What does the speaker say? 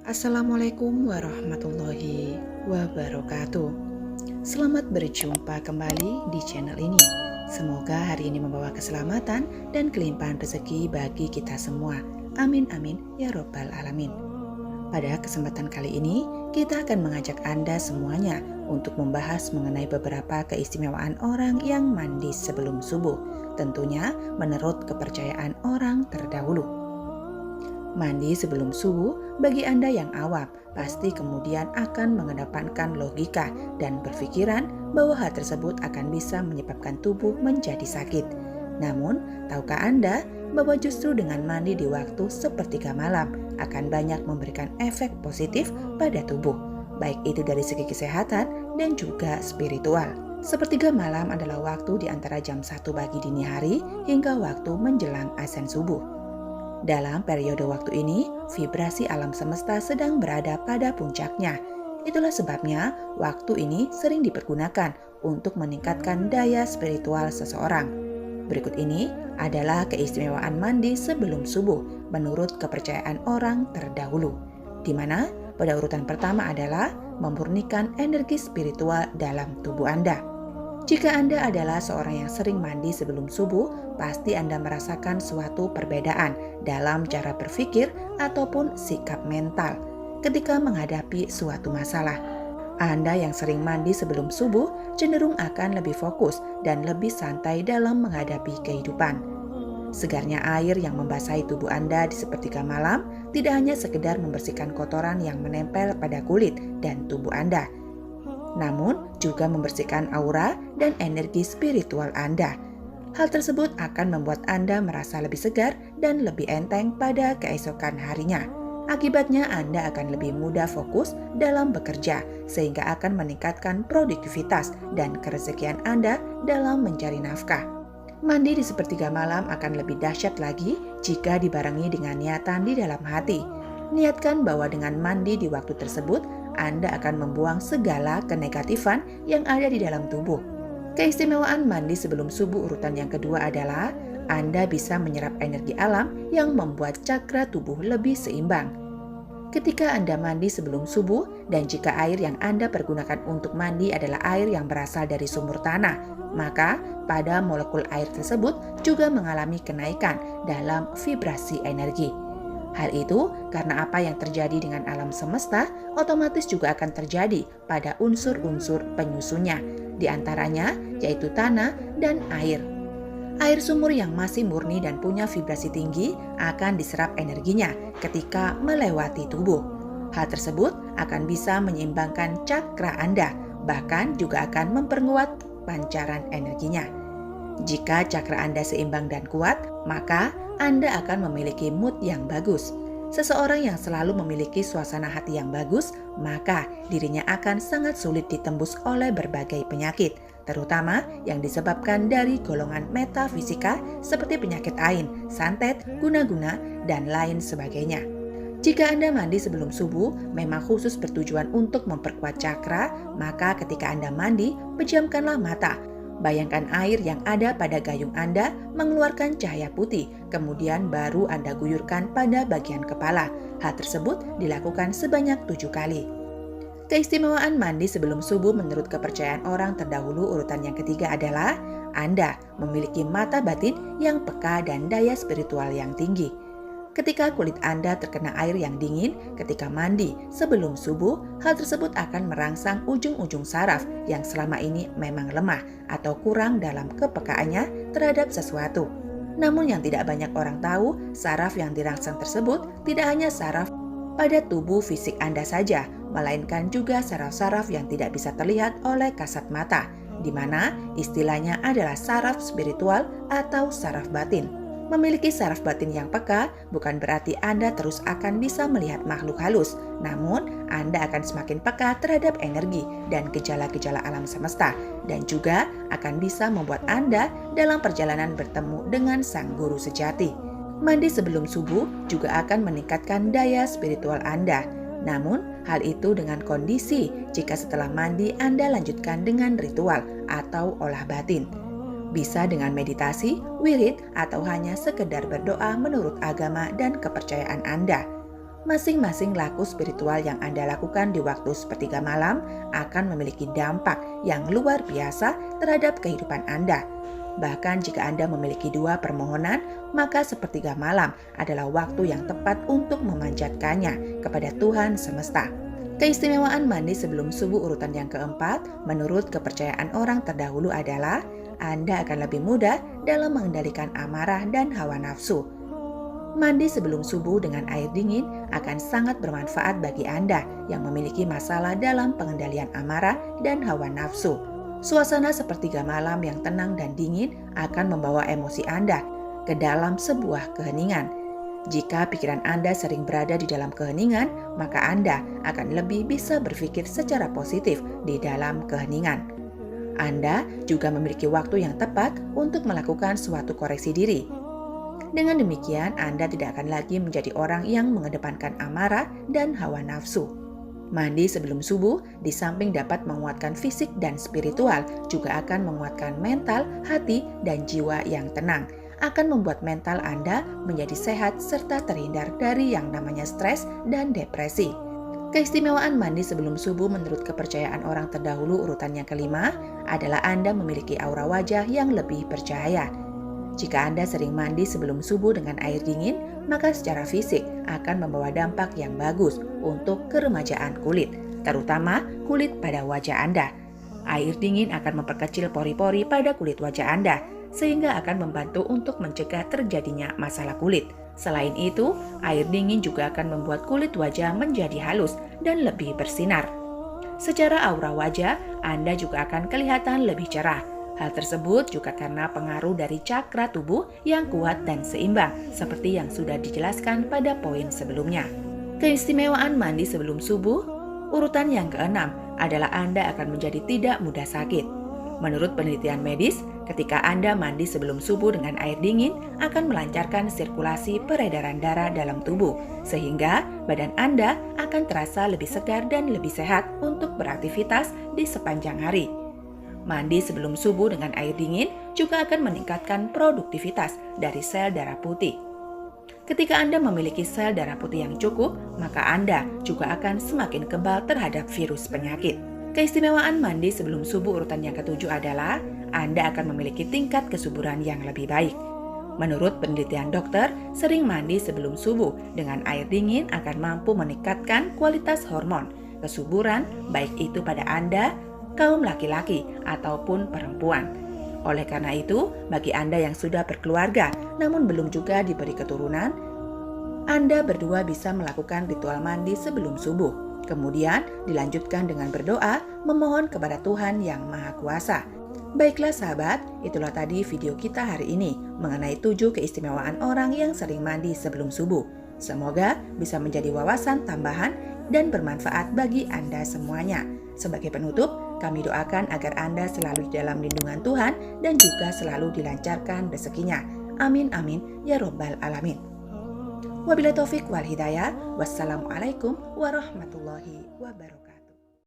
Assalamualaikum warahmatullahi wabarakatuh. Selamat berjumpa kembali di channel ini. Semoga hari ini membawa keselamatan dan kelimpahan rezeki bagi kita semua. Amin amin ya robbal alamin. Pada kesempatan kali ini, kita akan mengajak Anda semuanya untuk membahas mengenai beberapa keistimewaan orang yang mandi sebelum subuh. Tentunya menurut kepercayaan orang terdahulu. Mandi sebelum subuh bagi Anda yang awam pasti kemudian akan mengedepankan logika dan berpikiran bahwa hal tersebut akan bisa menyebabkan tubuh menjadi sakit. Namun, tahukah Anda bahwa justru dengan mandi di waktu sepertiga malam akan banyak memberikan efek positif pada tubuh, baik itu dari segi kesehatan dan juga spiritual. Sepertiga malam adalah waktu di antara jam 1 pagi dini hari hingga waktu menjelang azan subuh. Dalam periode waktu ini, vibrasi alam semesta sedang berada pada puncaknya. Itulah sebabnya waktu ini sering dipergunakan untuk meningkatkan daya spiritual seseorang. Berikut ini adalah keistimewaan mandi sebelum subuh menurut kepercayaan orang terdahulu, di mana pada urutan pertama adalah memurnikan energi spiritual dalam tubuh Anda. Jika Anda adalah seorang yang sering mandi sebelum subuh, pasti Anda merasakan suatu perbedaan dalam cara berpikir ataupun sikap mental ketika menghadapi suatu masalah. Anda yang sering mandi sebelum subuh cenderung akan lebih fokus dan lebih santai dalam menghadapi kehidupan. Segarnya air yang membasahi tubuh Anda di sepertiga malam tidak hanya sekedar membersihkan kotoran yang menempel pada kulit dan tubuh Anda, namun juga membersihkan aura dan energi spiritual Anda. Hal tersebut akan membuat Anda merasa lebih segar dan lebih enteng pada keesokan harinya. Akibatnya Anda akan lebih mudah fokus dalam bekerja sehingga akan meningkatkan produktivitas dan kerezekian Anda dalam mencari nafkah. Mandi di sepertiga malam akan lebih dahsyat lagi jika dibarengi dengan niatan di dalam hati. Niatkan bahwa dengan mandi di waktu tersebut Anda akan membuang segala kenegatifan yang ada di dalam tubuh. Keistimewaan mandi sebelum subuh urutan yang kedua adalah Anda bisa menyerap energi alam yang membuat cakra tubuh lebih seimbang. Ketika Anda mandi sebelum subuh dan jika air yang Anda pergunakan untuk mandi adalah air yang berasal dari sumur tanah, maka pada molekul air tersebut juga mengalami kenaikan dalam vibrasi energi. Hal itu karena apa yang terjadi dengan alam semesta otomatis juga akan terjadi pada unsur-unsur penyusunnya, di antaranya yaitu tanah dan air. Air sumur yang masih murni dan punya vibrasi tinggi akan diserap energinya ketika melewati tubuh. Hal tersebut akan bisa menyeimbangkan cakra Anda, bahkan juga akan memperkuat pancaran energinya. Jika cakra Anda seimbang dan kuat, maka Anda akan memiliki mood yang bagus. Seseorang yang selalu memiliki suasana hati yang bagus, maka dirinya akan sangat sulit ditembus oleh berbagai penyakit, terutama yang disebabkan dari golongan metafisika seperti penyakit ain, santet, guna-guna, dan lain sebagainya. Jika Anda mandi sebelum subuh memang khusus bertujuan untuk memperkuat cakra, maka ketika Anda mandi, pejamkanlah mata. Bayangkan air yang ada pada gayung Anda mengeluarkan cahaya putih, kemudian baru Anda guyurkan pada bagian kepala. Hal tersebut dilakukan sebanyak 7 kali. Keistimewaan mandi sebelum subuh menurut kepercayaan orang terdahulu urutan yang ketiga adalah Anda memiliki mata batin yang peka dan daya spiritual yang tinggi. Ketika kulit Anda terkena air yang dingin ketika mandi sebelum subuh, hal tersebut akan merangsang ujung-ujung saraf yang selama ini memang lemah atau kurang dalam kepekaannya terhadap sesuatu. Namun yang tidak banyak orang tahu, saraf yang dirangsang tersebut tidak hanya saraf pada tubuh fisik Anda saja, melainkan juga saraf-saraf yang tidak bisa terlihat oleh kasat mata, di mana istilahnya adalah saraf spiritual atau saraf batin. Memiliki saraf batin yang peka bukan berarti Anda terus akan bisa melihat makhluk halus, namun Anda akan semakin peka terhadap energi dan gejala-gejala alam semesta, dan juga akan bisa membuat Anda dalam perjalanan bertemu dengan sang guru sejati. Mandi sebelum subuh juga akan meningkatkan daya spiritual Anda. Namun, hal itu dengan kondisi jika setelah mandi Anda lanjutkan dengan ritual atau olah batin. Bisa dengan meditasi, wirid, atau hanya sekedar berdoa menurut agama dan kepercayaan Anda. Masing-masing laku spiritual yang Anda lakukan di waktu sepertiga malam akan memiliki dampak yang luar biasa terhadap kehidupan Anda. Bahkan jika Anda memiliki 2 permohonan, maka sepertiga malam adalah waktu yang tepat untuk memanjatkannya kepada Tuhan semesta. Keistimewaan mandi sebelum subuh urutan yang keempat, menurut kepercayaan orang terdahulu adalah Anda akan lebih mudah dalam mengendalikan amarah dan hawa nafsu. Mandi sebelum subuh dengan air dingin akan sangat bermanfaat bagi Anda yang memiliki masalah dalam pengendalian amarah dan hawa nafsu. Suasana sepertiga malam yang tenang dan dingin akan membawa emosi Anda ke dalam sebuah keheningan. Jika pikiran Anda sering berada di dalam keheningan, maka Anda akan lebih bisa berpikir secara positif di dalam keheningan. Anda juga memiliki waktu yang tepat untuk melakukan suatu koreksi diri. Dengan demikian, Anda tidak akan lagi menjadi orang yang mengedepankan amarah dan hawa nafsu. Mandi sebelum subuh, di samping dapat menguatkan fisik dan spiritual, juga akan menguatkan mental, hati, dan jiwa yang tenang. Akan membuat mental Anda menjadi sehat serta terhindar dari yang namanya stres dan depresi. Keistimewaan mandi sebelum subuh menurut kepercayaan orang terdahulu urutan yang kelima adalah Anda memiliki aura wajah yang lebih bercahaya. Jika Anda sering mandi sebelum subuh dengan air dingin, maka secara fisik akan membawa dampak yang bagus untuk keremajaan kulit, terutama kulit pada wajah Anda. Air dingin akan memperkecil pori-pori pada kulit wajah Anda, sehingga akan membantu untuk mencegah terjadinya masalah kulit. Selain itu, air dingin juga akan membuat kulit wajah menjadi halus dan lebih bersinar. Secara aura wajah, Anda juga akan kelihatan lebih cerah. Hal tersebut juga karena pengaruh dari cakra tubuh yang kuat dan seimbang, seperti yang sudah dijelaskan pada poin sebelumnya. Keistimewaan mandi sebelum subuh, urutan yang keenam adalah Anda akan menjadi tidak mudah sakit. Menurut penelitian medis, ketika Anda mandi sebelum subuh dengan air dingin akan melancarkan sirkulasi peredaran darah dalam tubuh, sehingga badan Anda akan terasa lebih segar dan lebih sehat untuk beraktivitas di sepanjang hari. Mandi sebelum subuh dengan air dingin juga akan meningkatkan produktivitas dari sel darah putih. Ketika Anda memiliki sel darah putih yang cukup, maka Anda juga akan semakin kebal terhadap virus penyakit. Keistimewaan mandi sebelum subuh urutan yang ketujuh adalah Anda akan memiliki tingkat kesuburan yang lebih baik. Menurut penelitian dokter, sering mandi sebelum subuh dengan air dingin akan mampu meningkatkan kualitas hormon kesuburan, baik itu pada Anda, kaum laki-laki ataupun perempuan. Oleh karena itu, bagi Anda yang sudah berkeluarga namun belum juga diberi keturunan, Anda berdua bisa melakukan ritual mandi sebelum subuh. Kemudian dilanjutkan dengan berdoa memohon kepada Tuhan yang Maha Kuasa. Baiklah sahabat, itulah tadi video kita hari ini mengenai 7 keistimewaan orang yang sering mandi sebelum subuh. Semoga bisa menjadi wawasan tambahan dan bermanfaat bagi Anda semuanya. Sebagai penutup, kami doakan agar Anda selalu di dalam lindungan Tuhan dan juga selalu dilancarkan rezekinya. Amin amin ya robbal alamin. Wabillahi taufik wal hidayah. Wassalamualaikum warahmatullahi wabarakatuh.